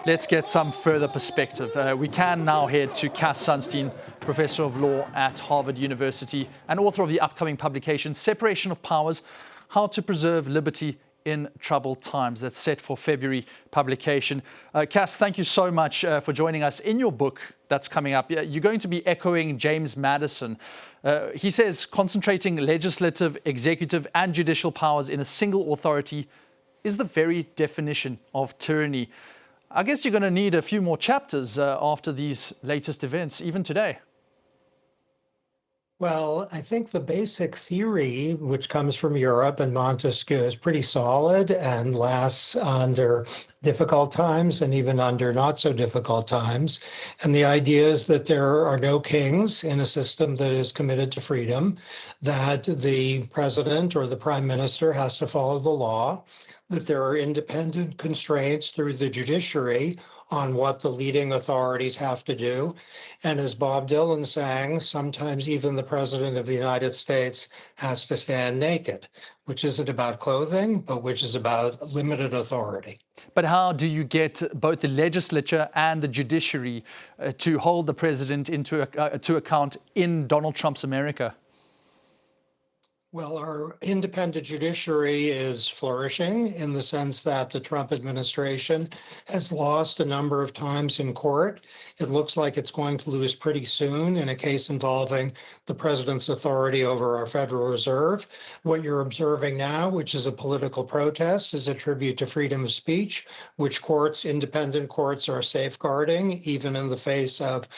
let's get some further perspective. We can now head to Cass Sunstein, Professor of Law at Harvard University and author of the upcoming publication, Separation of Powers, How to Preserve Liberty in Troubled Times. That's set for February publication. Cass, thank you so much for joining us. In your book that's coming up, you're going to be echoing James Madison. He says concentrating legislative, executive and judicial powers in a single authority is the very definition of tyranny. I guess you're going to need a few more chapters after these latest events, even today. Well, I think the basic theory, which comes from Europe and Montesquieu, is pretty solid and lasts under difficult times and even under not so difficult times. And the idea is that there are no kings in a system that is committed to freedom, that the president or the prime minister has to follow the law, that there are independent constraints through the judiciary on what the leading authorities have to do. And as Bob Dylan sang, sometimes even the president of the United States has to stand naked, which isn't about clothing, but which is about limited authority. But how do you get both the legislature and the judiciary to hold the president to account in Donald Trump's America? Well, our independent judiciary is flourishing in the sense that the Trump administration has lost a number of times in court. It looks like it's going to lose pretty soon in a case involving the president's authority over our Federal Reserve. What you're observing now, which is a political protest, is a tribute to freedom of speech, which courts, independent courts, are safeguarding, even in the face of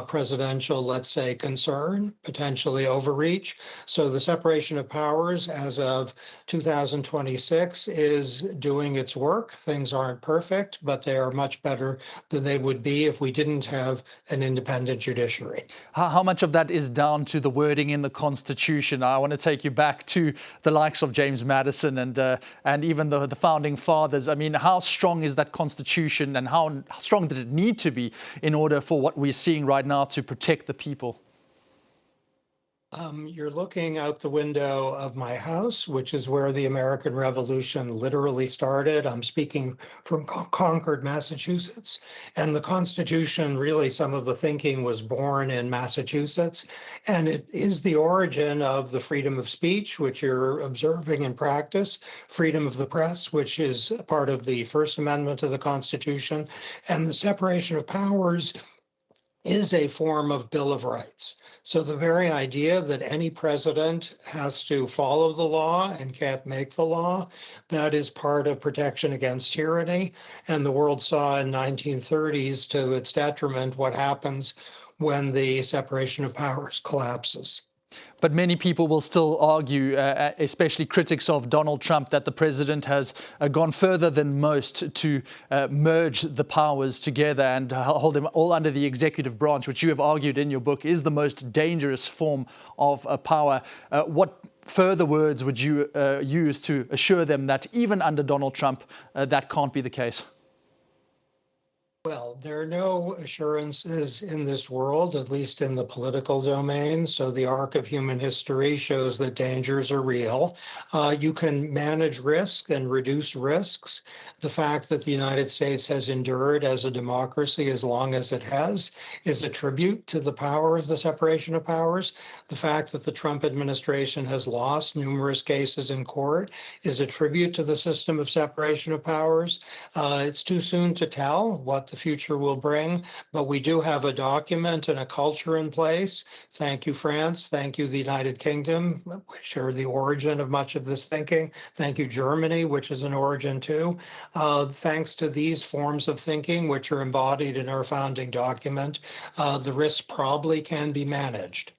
presidential, let's say, concern, potentially overreach. So the separation of powers as of 2026 is doing its work. Things aren't perfect, but they are much better than they would be if we didn't have an independent judiciary. How much of that is down to the wording in the Constitution? I want to take you back to the likes of James Madison and even the founding fathers. I mean, how strong is that Constitution and how strong did it need to be in order for what we're seeing right now to protect the people? You're looking out the window of my house, which is where the American Revolution literally started. I'm speaking from Concord, Massachusetts. And the Constitution, really some of the thinking was born in Massachusetts. And it is the origin of the freedom of speech, which you're observing in practice, freedom of the press, which is part of the First Amendment to the Constitution, and the separation of powers is a form of Bill of Rights. So the very idea that any president has to follow the law and can't make the law, that is part of protection against tyranny. And the world saw in 1930s, to its detriment, what happens when the separation of powers collapses. But many people will still argue, especially critics of Donald Trump, that the president has gone further than most to merge the powers together and hold them all under the executive branch, which you have argued in your book is the most dangerous form of power. What further words would you use to assure them that even under Donald Trump, that can't be the case? Well, there are no assurances in this world, at least in the political domain. So the arc of human history shows that dangers are real. You can manage risk and reduce risks. The fact that the United States has endured as a democracy as long as it has is a tribute to the power of the separation of powers. The fact that the Trump administration has lost numerous cases in court is a tribute to the system of separation of powers. It's too soon to tell what the future will bring, but we do have a document and a culture in place. Thank you, France. Thank you, the United Kingdom, which are the origin of much of this thinking. Thank you, Germany, which is an origin too. Thanks to these forms of thinking, which are embodied in our founding document, the risk probably can be managed.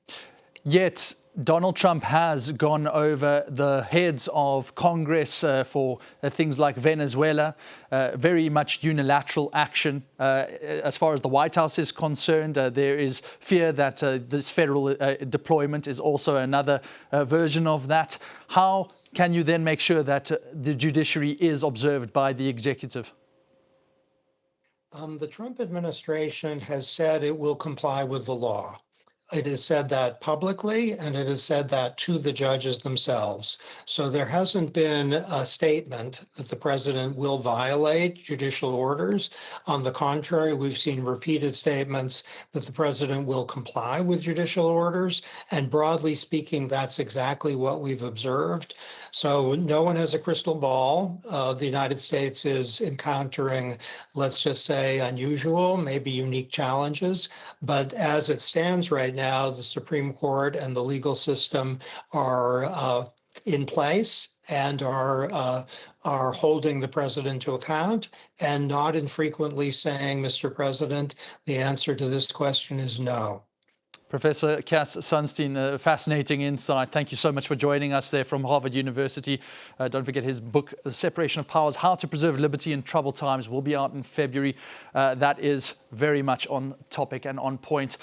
Yet, Donald Trump has gone over the heads of Congress for things like Venezuela, very much unilateral action. As far as the White House is concerned, there is fear that this federal deployment is also another version of that. How can you then make sure that the judiciary is observed by the executive? The Trump administration has said it will comply with the law. It has said that publicly, and it has said that to the judges themselves. So there hasn't been a statement that the president will violate judicial orders. On the contrary, we've seen repeated statements that the president will comply with judicial orders. And broadly speaking, that's exactly what we've observed. So no one has a crystal ball. The United States is encountering, let's just say, unusual, maybe unique challenges. But as it stands right now, the Supreme Court and the legal system are in place and are holding the president to account, and not infrequently saying, Mr. President, the answer to this question is no. Professor Cass Sunstein, fascinating insight. Thank you so much for joining us there from Harvard University. Don't forget his book, The Separation of Powers, How to Preserve Liberty in Troubled Times, will be out in February. That is very much on topic and on point.